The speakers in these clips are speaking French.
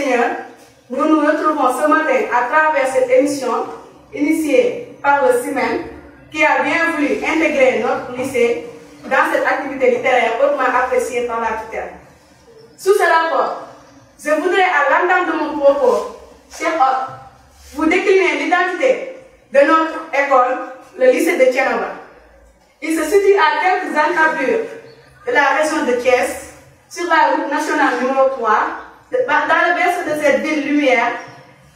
Seigneur, nous nous retrouvons ce matin à travers cette émission initiée par le CIMEN qui a bien voulu intégrer notre lycée dans cette activité littéraire hautement appréciée par la tutelle. Sous ce rapport, je voudrais à l'entame de mon propos, chers hôtes, vous décliner l'identité de notre école, le lycée de Thiénaba. Il se situe à quelques encablures de la région de Thiès, sur la route nationale numéro 3, dans le berceau de cette ville lumière,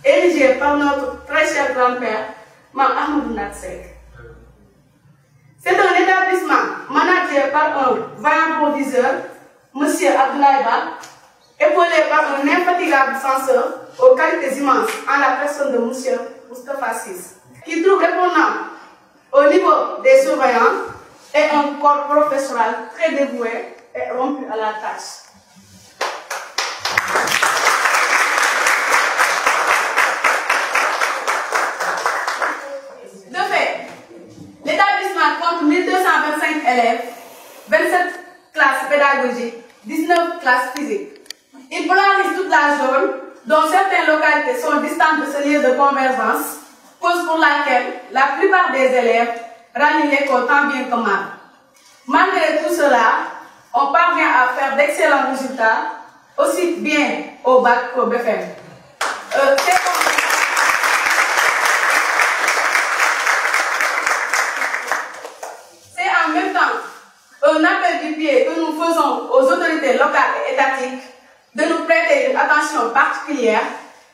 érigée par notre très cher grand-père, Mme Ahmadou Natsek. C'est un établissement managé par un vaillant proviseur, M. Abdoulaye Ba, épaulé par un infatigable censeur aux qualités immenses en la personne de M. Moustapha Sis, qui trouve répondant au niveau des surveillants et un corps professoral très dévoué et rompu à la tâche. De fait, l'établissement compte 1225 élèves, 27 classes pédagogiques, 19 classes physiques. Il polarise toute la zone, dont certaines localités sont distantes de ce lieu de convergence, cause pour laquelle la plupart des élèves rallient l'école tant bien que mal. Malgré tout cela, on parvient à faire d'excellents résultats, aussi bien au bac qu'au BFM. C'est en même temps un appel du pied que nous faisons aux autorités locales et étatiques de nous prêter une attention particulière,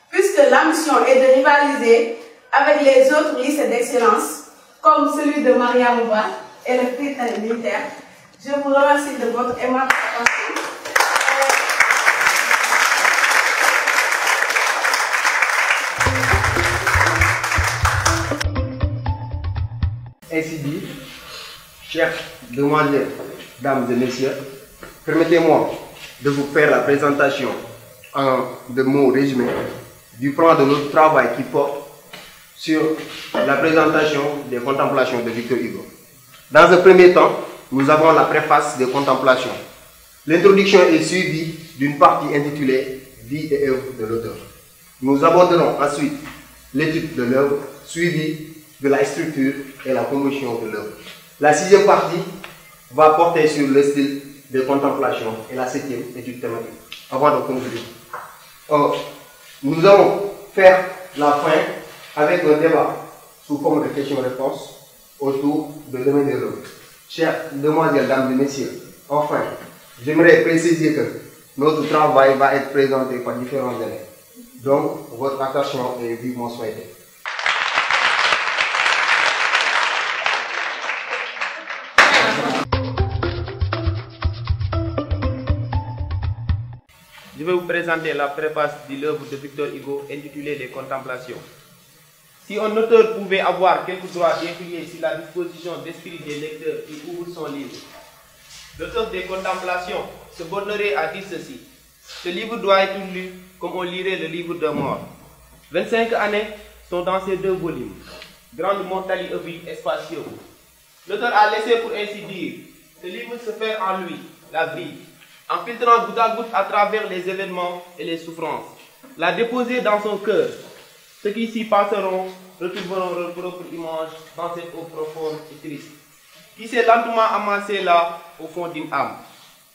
puisque la mission est de rivaliser avec les autres lycées d'excellence, comme celui de Mariamouba et le prix militaire. Je vous remercie de votre aimable attention. Ainsi dit, chères demoiselles, dames et messieurs, permettez-moi de vous faire la présentation en de mots résumés du plan de notre travail qui porte sur la présentation des contemplations de Victor Hugo. Dans un premier temps, nous avons la préface des contemplations. L'introduction est suivie d'une partie intitulée « Vie et œuvre de l'auteur ». Nous aborderons ensuite l'étude de l'œuvre, suivie de la structure et la composition de l'œuvre. La sixième partie va porter sur le style de contemplation et la septième étude thématique. Avant de conclure, nous allons faire la fin avec un débat sous forme de questions-réponses autour de domaine de l'œuvre. Chères demoiselles, dames et messieurs, enfin, j'aimerais préciser que notre travail va être présenté par différents élèves. Donc, votre attention est vivement souhaitée. Je vais vous présenter la préface de l'œuvre de Victor Hugo intitulée Les Contemplations. Si un auteur pouvait avoir quelque droit d'influer sur la disposition d'esprit des lecteurs qui ouvrent son livre, l'auteur des Contemplations se bornerait à dire ceci: ce livre doit être lu comme on lirait le livre d'un mort. 25 années sont dans ces deux volumes, grande mortalité et spacieux. L'auteur a laissé, pour ainsi dire, ce livre se faire en lui, la vie, en filtrant goutte à goutte à travers les événements et les souffrances, la déposer dans son cœur. Ceux qui s'y passeront retrouveront leur propre image dans cette eau profonde et triste, qui s'est lentement amassée là, au fond d'une âme.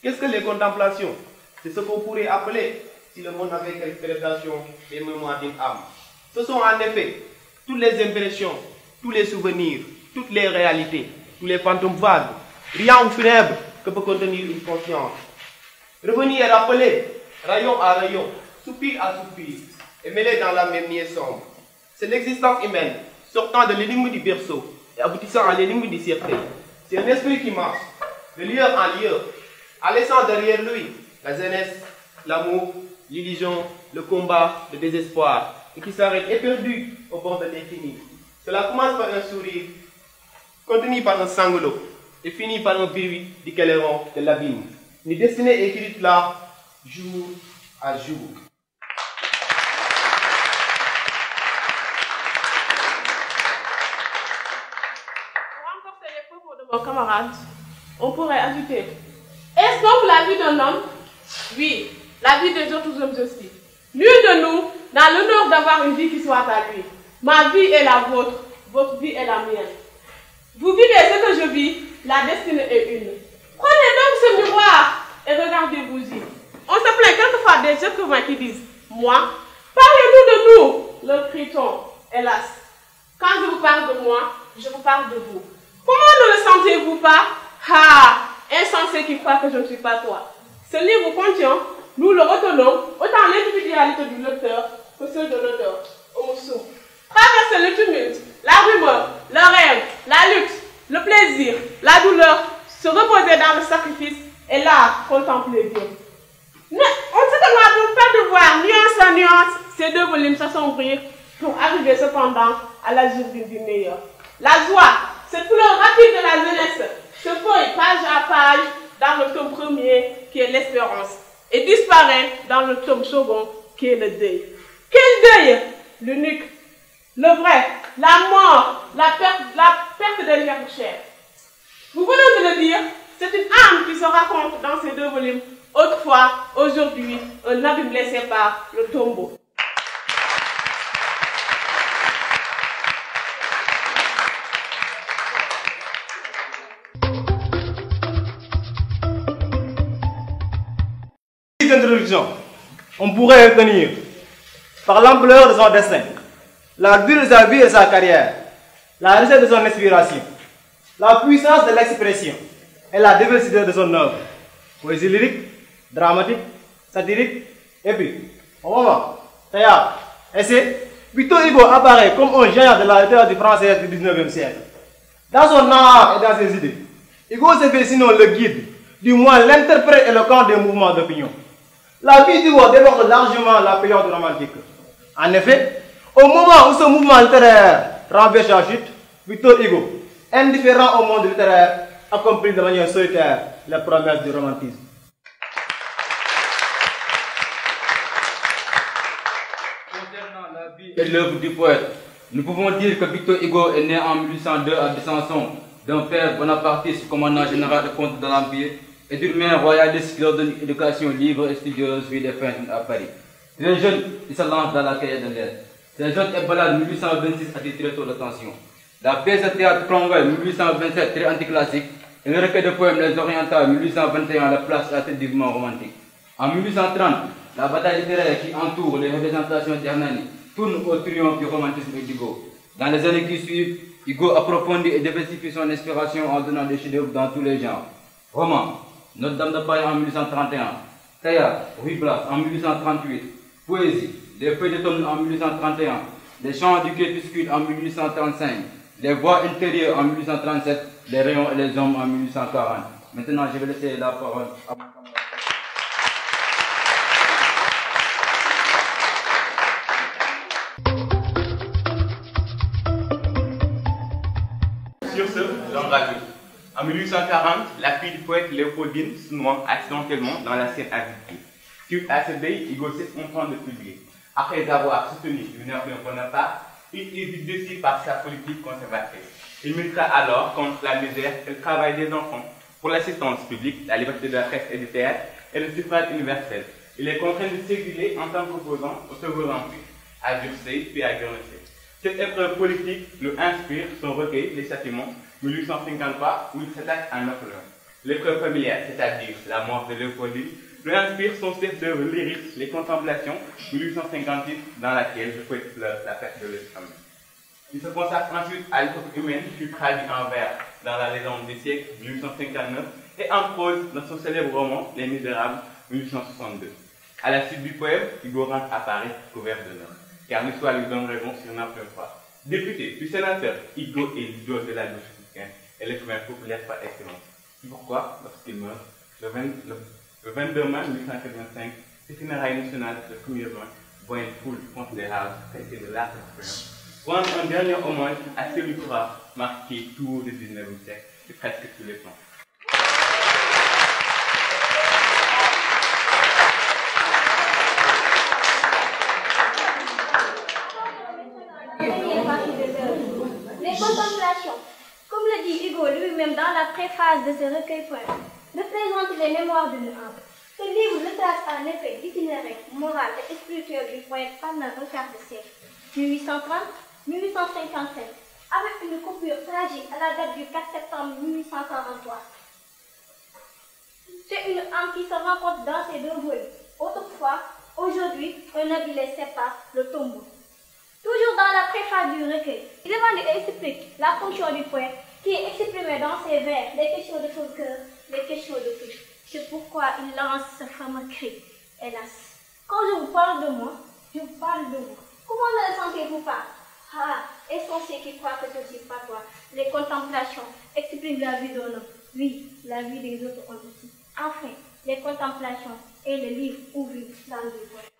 Qu'est-ce que les contemplations? C'est ce qu'on pourrait appeler, si le monde avait quelque interprétation, les mémoires d'une âme. Ce sont en effet toutes les impressions, tous les souvenirs, toutes les réalités, tous les fantômes vagues, riants ou funèbres que peut contenir une conscience. Revenir et rappeler, rayon à rayon, soupir à soupir, et mêlé dans la même nuée sombre. C'est l'existence humaine, sortant de l'énigme du berceau et aboutissant à l'énigme du cercueil. C'est un esprit qui marche, de lieu en lieu, en laissant derrière lui la jeunesse, l'amour, l'illusion, le combat, le désespoir, et qui s'arrête éperdu au bord de l'infini. Cela commence par un sourire, continue par un sanglot, et finit par un bruit du clairon de l'abîme. Une destinée écrite là, jour à jour. Pour renforcer les propos de vos camarades, on pourrait ajouter: est-ce donc la vie d'un homme? Oui, la vie des autres hommes aussi. Nul de nous n'a l'honneur d'avoir une vie qui soit à lui. Ma vie est la vôtre, votre vie est la mienne. Vous vivez ce que je vis, la destinée est une. Prenez donc ce miroir et regardez-vous-y. On se plaint quelquefois des êtres humains qui disent « Moi, parlez-nous de nous », leur crie-t-on, hélas. Quand je vous parle de moi, je vous parle de vous. Comment ne le sentez-vous pas? Ah, insensé qui croit que je ne suis pas toi. Ce livre contient, nous le retenons, autant l'individualité du lecteur que celle de l'auteur. Omusou. Traverser le tumulte, la rumeur, le rêve, la lutte, le plaisir, la douleur, se reposer dans le sacrifice et là, contempler Dieu. On ne se demande donc pas de voir nuance en nuance ces deux volumes s'assombrir pour arriver cependant à l'azur d'une vie meilleure. La joie, cette couleur rapide de la jeunesse, se feuille page à page dans le tome premier qui est l'espérance et disparaît dans le tome second qui est le deuil. Quel deuil? L'unique, le vrai, la mort, la perte de l'être cher. Vous venez de le dire, c'est une âme qui se raconte dans ces deux volumes. Autrefois, aujourd'hui, un abîme les sépare, le tombeau. Introduction, on pourrait retenir par l'ampleur de son destin, la durée de sa vie et sa carrière, la richesse de son inspiration, la puissance de l'expression et la diversité de son œuvre, poésie lyrique, dramatique, satirique, épique, roman, théâtre, essai. Victor Hugo apparaît comme un géant de la littérature française du 19e siècle. Dans son art et dans ses idées, Hugo se fait sinon le guide, du moins l'interprète éloquent des mouvements d'opinion. La vie d'Hugo déborde largement la période romantique. En effet, au moment où ce mouvement littéraire renverse sa chute, Victor Hugo, indifférent au monde littéraire, accomplit de manière solitaire les promesses du romantisme. Concernant la vie et l'œuvre du poète, nous pouvons dire que Victor Hugo est né en 1802 à Besançon d'un père bonapartiste commandant général de compte de l'Empire et d'une mère royaliste qui leur donne une éducation libre et studieuse puis des fins à Paris. Très jeune, il se lance dans la carrière de l'air. Ses jeunes et balades 1826 attirent très tôt l'attention. La pièce de théâtre Cromwell 1827 très anticlassique et le recueil de poèmes Les Orientales 1821 la place à tête du mouvement romantique. En 1830, la bataille littéraire qui entoure les représentations d'Hernani tourne au triomphe du romantisme et d'Hugo. Dans les années qui suivent, Hugo approfondit et diversifie son inspiration en donnant des chefs-d'œuvre dans tous les genres. Roman, Notre-Dame de Paris en 1831, théâtre, Ruy Blas en 1838, poésie, Les Feuilles d'automne en 1831, Les Chants du crépuscule en 1835, Les Voix intérieures en 1837, Les Rayons et les Hommes en 1840. Maintenant, je vais laisser la parole à mon camarade. Sur ce, j'en rajoute. En 1840, la fille du poète Léopoldine se noie accidentellement dans la Seine à Vichy. Suite à ce deuil, Hugo cesse de publier. Après avoir soutenu Napoléon Bonaparte, il est déçu par sa politique conservatrice. Il militera alors contre la misère et le travail des enfants, pour l'assistance publique, la liberté de la presse et du théâtre et le suffrage universel. Il est contraint de s'exiler en tant qu'opposant au Second Empire, à Jursey puis à Guernesey. Cette épreuve politique le inspire son recueil Les Châtiments, 1853, où il s'attaque à Napoléon. L'épreuve familiale, c'est-à-dire la mort de Léopoldine, lui inspire son chef-d'œuvre lyrique, Les Contemplations, 1858, dans laquelle le poète pleure la perte de l'Espagne. Il se consacre ensuite à l'époque humaine, puis traduit en vers dans La Légende du siècle, 1859, et en prose dans son célèbre roman Les Misérables, 1862. À la suite du poème, Hugo rentre à Paris couvert de l'or, car l'histoire lui donne raison sur Napoléon III. Député puis sénateur, Hugo est l'idole de la gauche républicaine et l'écrivain populaire par excellence. C'est pourquoi, lorsqu'il meurt, le 22 mai 1885, ses funérailles nationales, le 1er juin, voit une foule considérable traiter de l'art d'expérience. Rendre un dernier hommage à celui qui aura marqué tout le 19e siècle et presque tous les plans. Les contemplations, comme le dit Hugo lui-même dans la préface de ce recueil poème, représentent les mémoires d'une âme. Ce livre retrace en effet l'itinéraire moral et spirituel du poète pendant un quart de siècle, 1830-1857, avec une coupure tragique à la date du 4 septembre 1843. C'est une âme qui se rencontre dans ces deux volets. Autrefois, aujourd'hui, un habit les sépare, le tombeau. Toujours dans la préface du recueil, il demande et explique la fonction du poète qui est exprimée dans ses vers, les questions de son cœur, les questions de tout. C'est pourquoi il lance ce fameux cri. Hélas, quand je vous parle de moi, je vous parle de vous. Comment ne le sentez-vous pas? Ah, essentiel qui croit que je ne suis pas toi. Les contemplations expriment la vie d'un homme. Oui, la vie des autres aussi. Enfin, les contemplations et le livre ouvert dans le poète.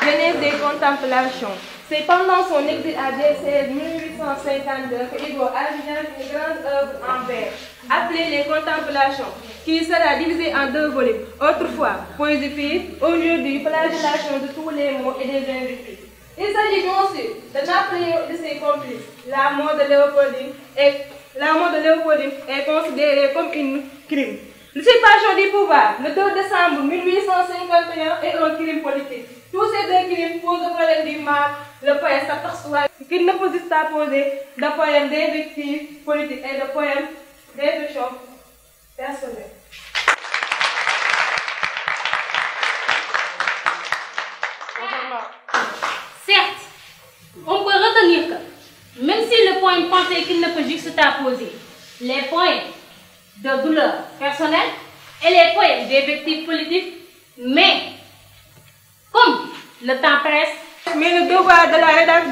Genèse des contemplations. C'est pendant son exil à Dessert 1852 que Hugo envisage une grande œuvre en vers, appelée Les Contemplations, qui sera divisée en deux volets. Autrefois, poésie pure, aujourd'hui, flagellation de tous les mots et des invectives. Il s'agit bien sûr de Napoléon et de ses complices. La mort de Léopoldine est considérée comme un crime. L'usurpation du pouvoir, le 2 décembre 1851, est un crime politique. Tous ces deux crimes posent le problème du mal. Le poète s'aperçoit qu'il ne peut juste pas poser de poèmes d'invectives politiques et de poèmes d'instruction personnelle. Certes, on peut retenir que, même si le poème pensait qu'il ne peut juxtaposer les poèmes de douleur personnelle et les poèmes d'invectives politiques, mais comme le temps presse, mais le devoir de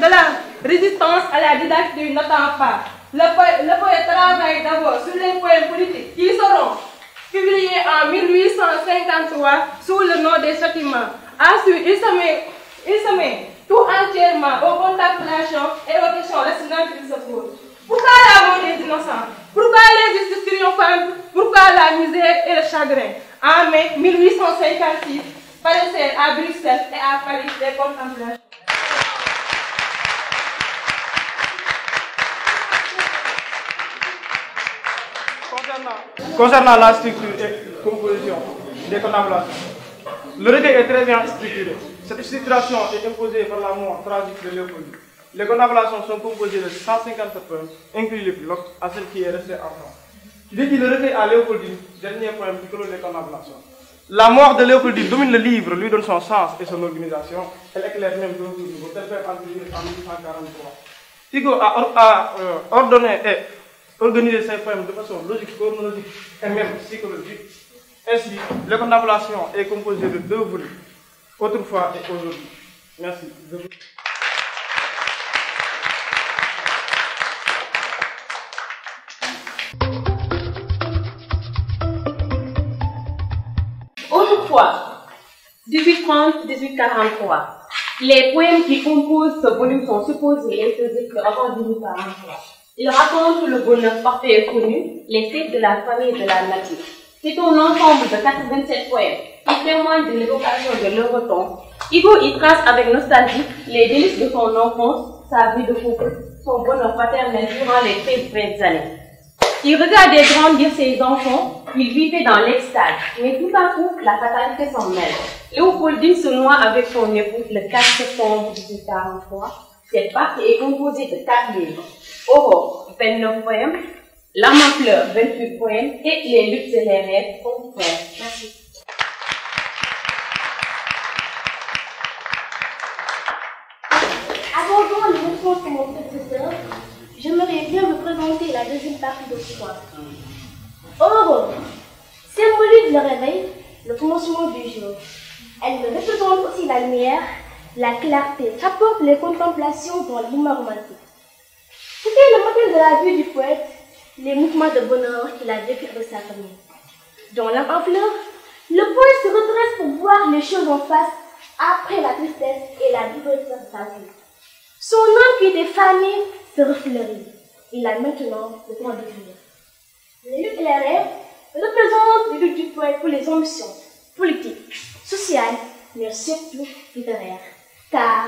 la résistance à la didactique n'attend pas. Le poète travaille d'abord sur les poèmes politiques qui seront publiés en 1853 sous le nom des châtiments. Ensuite, il se met tout entièrement aux contemplations et aux questions ressenties qu'il se pose. Pourquoi la mort des innocents? Pourquoi les justices triomphantes? Pourquoi la misère et le chagrin? En mai 1856, paraissait à Bruxelles et à Paris des contemplations. Concernant la structure et composition des contemplations, le recueil est très bien structuré. Cette structuration est imposée par la mort tragique de Léopoldine. Les contemplations sont composées de 150 poèmes, inclus les plus longs, à celle qui est restée en France. Dès qu'il le recueil à Léopoldine, dernier poème qui clôt les contemplations. La mort de Léopoldine domine le livre, lui donne son sens et son organisation. Elle éclaire même d'autres niveaux, tel fait en 1843. Hugo a ordonné et organisé ses poèmes de façon logique, chronologique et même psychologique. Ainsi, la contemplation est composée de deux volets, autrefois et aujourd'hui. Merci. Autrefois, 1830-1843, les poèmes qui composent ce volume sont supposés être avant 1843. Ils racontent le bonheur parfait et connu, les fêtes de la famille et de la nature. C'est un ensemble de 87 poèmes qui témoignent de l'évocation de leur temps. Hugo y trace avec nostalgie les délices de son enfance, sa vie de couple, son bonheur paternel durant les 13 premières années. Il regardait grandir ses enfants, il vivait dans l'extase, mais tout à coup, la fatalité s'en mêle. Léopoldine se noie avec son époux le 4 septembre 1843. Cette partie est composée de 4 livres. Aurore, 29 poèmes, L'âme en fleurs, 28 poèmes, et Les luttes et les rêves, 11 poèmes. Merci. Avant les réponses de mon professeur, j'aimerais bien vous présenter la deuxième partie de l'histoire. Aurore symbolise le réveil, le commencement du jour. Elle représente aussi la lumière, la clarté, apporte les contemplations dans l'humain romantique. C'était le modèle de la vie du poète, les mouvements de bonheur qu'il a vécu avec sa famille. Dans L'âme en fleurs, le poète se redresse pour voir les choses en face après la tristesse et la douleur de sa vie. Son âme qui était fanée se refleurit. Il a maintenant le temps de vivre. Les luttes et les rêves représentent les luttes du poète pour les ambitions politiques, sociales, mais surtout littéraires. Car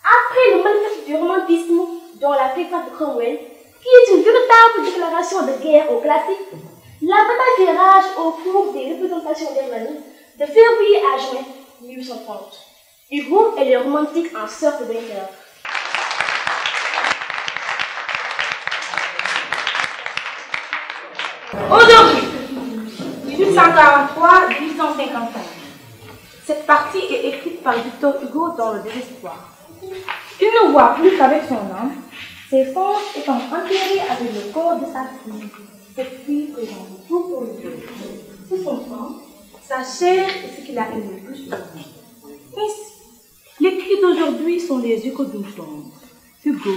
après le manifeste du romantisme dans la préface de Cromwell, qui est une véritable déclaration de guerre au classique, La bataille fait rage au cours des représentations d'Hermanie de février à juin 1830. Hugo est le romantique en sorte de vainqueur. Aujourd'hui, 1843-1855, cette partie est écrite par Victor Hugo dans le désespoir. Il ne voit plus qu'avec son âme, ses forces étant enterrées avec le corps de sa fille. Cette fille présente tout pour lui. C'est son sang, sa chair et ce qu'il a aimé le plus de lui. Ainsi, les cris d'aujourd'hui sont les échos d'une tombe. Hugo,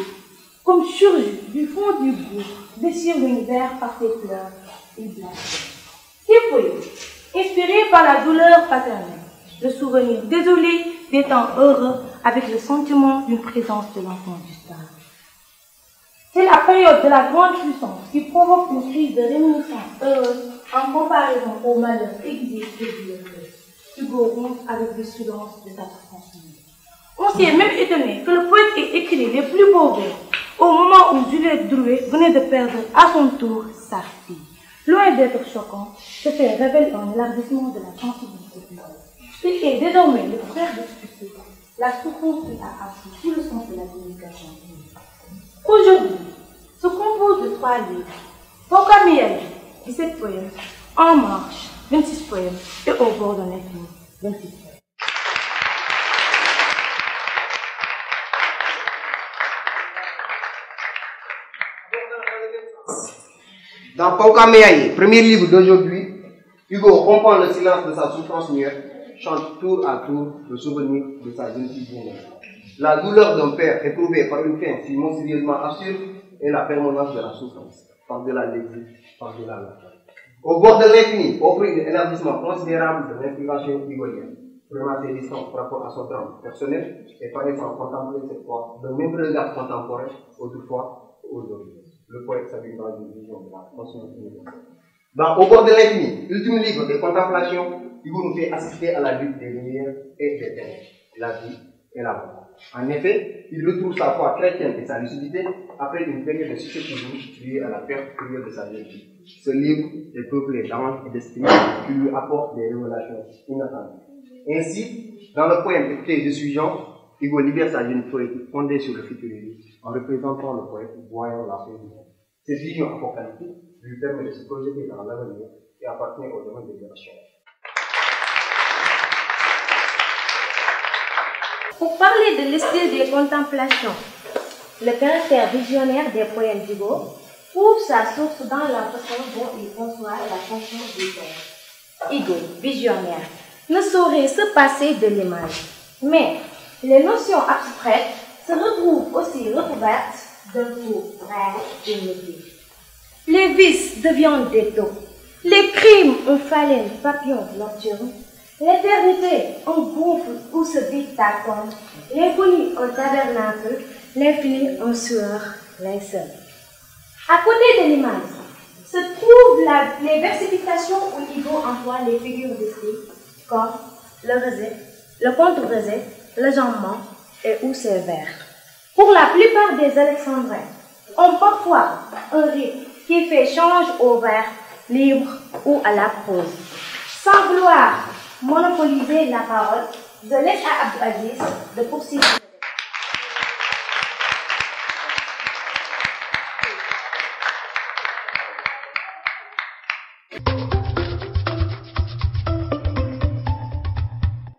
comme surgi du fond du gouffre, déchire l'univers par ses pleurs et blasphème. Ces poèmes, inspirés par la douleur paternelle, le souvenir désolé des temps heureux avec le sentiment d'une présence de l'enfant du stade. C'est la période de la grande puissance qui provoque une crise de réminiscence heureuse en comparaison au malheur aiguisé de Dieu. Hugo rompt avec le silence de sa transmission. On s'est même étonné que le poète ait écrit les plus beaux vers au moment où Juliette Drouet venait de perdre à son tour sa fille. Loin d'être choquant, ce fait révèle un élargissement de la sensibilité humaine. Il est désormais le frère de Spicé, la souffrance qu'il a appris sous le sens de la communication. Aujourd'hui, se compose de 3 livres. Vocabulaire, 17 poèmes, En marche, 26 poèmes, et Au bord d'un infini, 26 poèmes. Dans Paukameaye, premier livre d'aujourd'hui, Hugo rompant le silence de sa souffrance muette, chante tour à tour le souvenir de sa jeune fille bien-aimée. La douleur d'un père éprouvé par une fin si monstrueusement absurde est la permanence de la souffrance, par-delà l'exil, par-delà la fin. Au bord de l'infini, offrit un élargissement considérable de l'inspiration hugolienne, prenant ses distances par rapport à son drame personnel et paraissant contempler cette fois d'un même regard contemporain, autrefois et aujourd'hui. Le poète s'habille dans une vision de la conscience universelle. Dans Au bord de l'infini, ultime livre des contemplations, Hugo nous fait assister à la lutte des lumières et des ténèbres, la vie et la mort. En effet, il retrouve sa foi chrétienne et sa lucidité après une période de succession liée à la perte curieuse de sa vie. Ce livre est peuplé d'anges et d'esprits qui lui apportent des révélations inattendues. Ainsi, dans le poème écrit Je suis Jean, Hugo libère sa jeune poétique fondée sur le futurisme en représentant le poète voyant la fin du monde. Cette vision apocalyptique lui permet de se projeter dans l'avenir et appartient au domaine de l'émotion. Pour parler de l'estime des contemplations, le caractère visionnaire des poèmes d'Hugo trouve sa source dans la façon dont il conçoit la fonction du poème. Hugo, visionnaire, ne saurait se passer de l'image, mais les notions abstraites se retrouvent aussi recouvertes d'un coup vrai et métier. Les vices deviennent des taux, les crimes un phalène papillon nocturne, l'éternité un gouffre où se vide ta tombe, l'infini un tabernacle, l'infini un sueur, linceul. À côté de l'image se trouvent les versifications où Hugo emploie les figures d'esprit comme le reset, le contre-reset, le jambement et ou ses vers. Pour la plupart des alexandrins, ont parfois un rythme qui fait change au vers libre ou à la prose. Sans vouloir monopoliser la parole, je laisse à Abdou Aziz de poursuivre.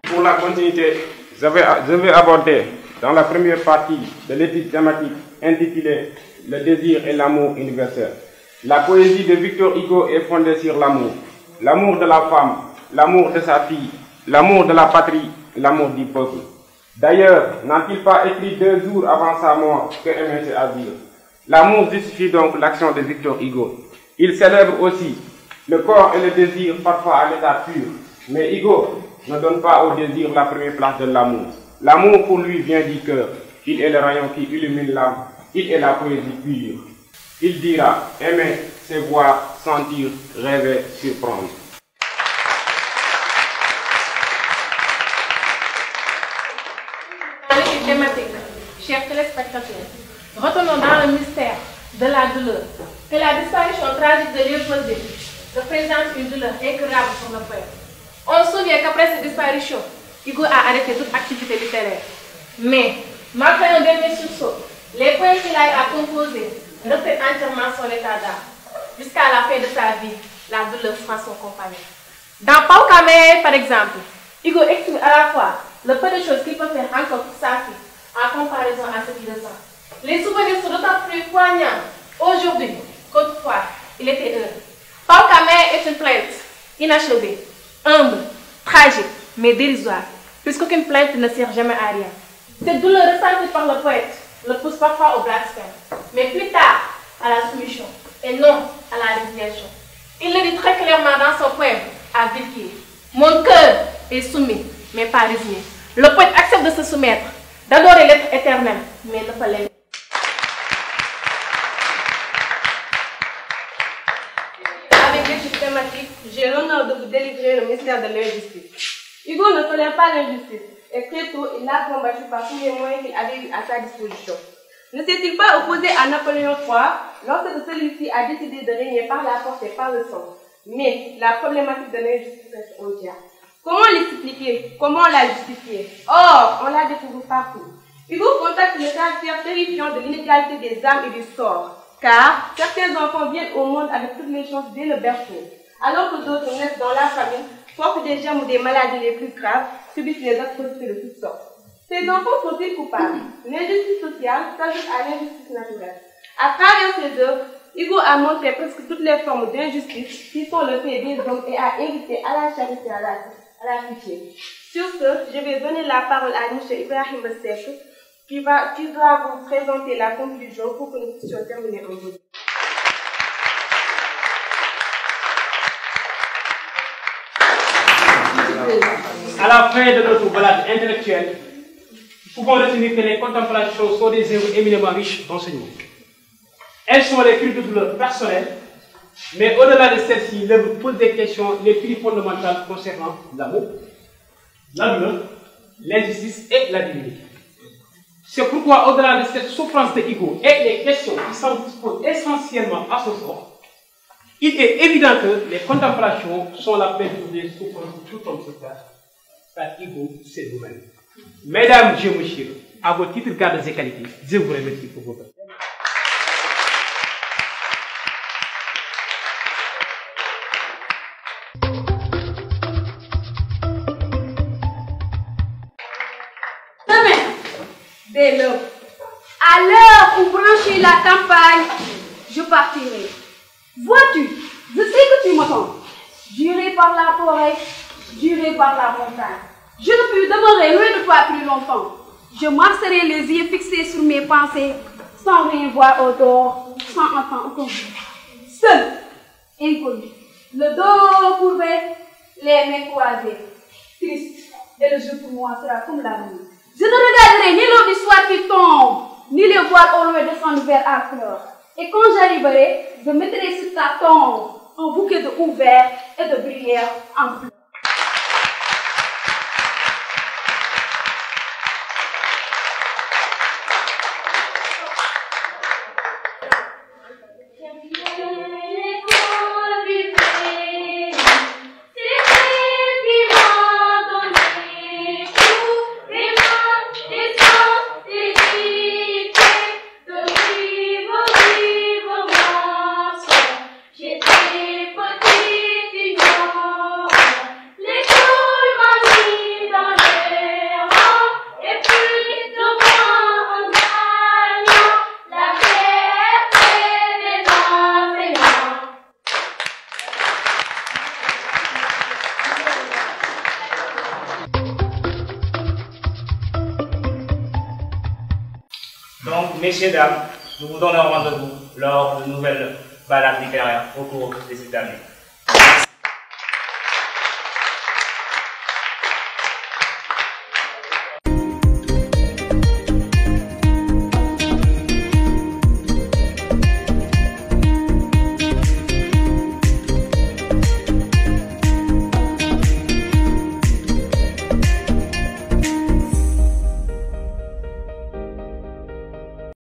Pour la continuité, je vais aborder dans la première partie de l'étude thématique intitulée Le désir et l'amour universel. La poésie de Victor Hugo est fondée sur l'amour. L'amour de la femme, l'amour de sa fille, l'amour de la patrie, l'amour du peuple. D'ailleurs, n'a-t-il pas écrit 2 jours avant sa mort que aimer c'est agir? L'amour justifie donc l'action de Victor Hugo. Il célèbre aussi le corps et le désir parfois à l'état pur. Mais Hugo ne donne pas au désir la première place de l'amour. L'amour pour lui vient du cœur. Il est le rayon qui illumine l'âme. Il est la poésie pure. Il dira, aimer, c'est voir, sentir, rêver, surprendre. Dans l'étude thématique, chers téléspectateurs, retenons dans le mystère de la douleur et la disparition tragique de Léopold II, de représente une douleur incurable pour le poète. On se souvient qu'après sa disparition, Hugo a arrêté toute activité littéraire. Mais, malgré un dernier sursaut, les poèmes qu'il a composés reflètent entièrement son état d'âme. Jusqu'à la fin de sa vie, la douleur sera son compagnon. Dans Pau Kamé, par exemple, Hugo exprime à la fois le peu de choses qu'il peut faire encore pour sa fille en comparaison à ce qu'il ressent. Les souvenirs sont d'autant plus poignants aujourd'hui qu'autrefois, il était heureux. Pau Kamé est une plainte inachevée, humble, tragique, mais dérisoire, puisqu'aucune plainte ne sert jamais à rien. Cette douleur ressentie par le poète le pousse parfois au blasphème, mais plus tard à la soumission et non à la résignation. Il le dit très clairement dans son poème à Vilquier. Mon cœur est soumis, mais pas résigné. Le poète accepte de se soumettre, d'adorer l'être éternel, mais ne pas l'aimer. Avec l'étude thématique, j'ai l'honneur de vous délivrer le mystère de l'injustice. Hugo ne tolère pas l'injustice, et très tôt, il l'a combattu par tous les moyens qu'il avait eu à sa disposition. Ne s'est-il pas opposé à Napoléon III lorsque celui-ci a décidé de régner par la force et par le sang? Mais la problématique de l'injustice reste entière. Comment l'expliquer? Comment la justifier? Or, on la découvre partout. Hugo constate le caractère terrifiant de l'inégalité des âmes et du sort, car certains enfants viennent au monde avec toutes les chances dès le berceau, alors que d'autres naissent dans la famille, portent des germes ou des maladies les plus graves, subissent les atrocités de toutes sortes. Ces enfants sont-ils coupables? L'injustice sociale s'ajoute à l'injustice naturelle. À travers ses œuvres, Hugo a montré presque toutes les formes d'injustice qui sont le fait des hommes et a invité à la charité et à la pitié. Sur ce, je vais donner la parole à M. Ibrahim Seck qui doit vous présenter la conclusion pour que nous puissions terminer en beauté. À la fin de notre balade intellectuelle, nous pouvons retenir que les contemplations sont des œuvres éminemment riches d'enseignement. Elles sont les cris de douleur personnelles, mais au-delà de celles-ci, l'œuvre pose des questions les plus fondamentales concernant l'amour, la douleur, l'injustice et la divinité. C'est pourquoi, au-delà de cette souffrance de Hugo et les questions qui s'en disposent essentiellement à ce sort, il est évident que les contemplations sont la peinture des souffrances de tout homme sur terre, car Hugo, c'est vous-même. Mesdames et messieurs, à vos titres, gardes et qualités, je vous remercie pour votre temps. Dès l'heure, à l'heure où brancher la campagne, je partirai. Vois-tu, je sais que tu m'entends. J'irai par la forêt, j'irai par la montagne. Je ne puis demeurer loin de toi plus longtemps. Je marcherai les yeux fixés sur mes pensées, sans rien voir autour, sans entendre aucun bruit. Seul, inconnu, le dos courbé, les mains croisées, triste, et le jeu pour moi sera comme la nuit. Je ne regarderai ni l'eau du soir qui tombe, ni les voiles au loin descendre vers à fleur. Et quand j'arriverai, je mettrai sur ta tombe un bouquet de houverts et de bruyères en fleurs. Donc, messieurs, dames, nous vous donnons rendez-vous lors de nouvelles balades littéraires au cours de cette année.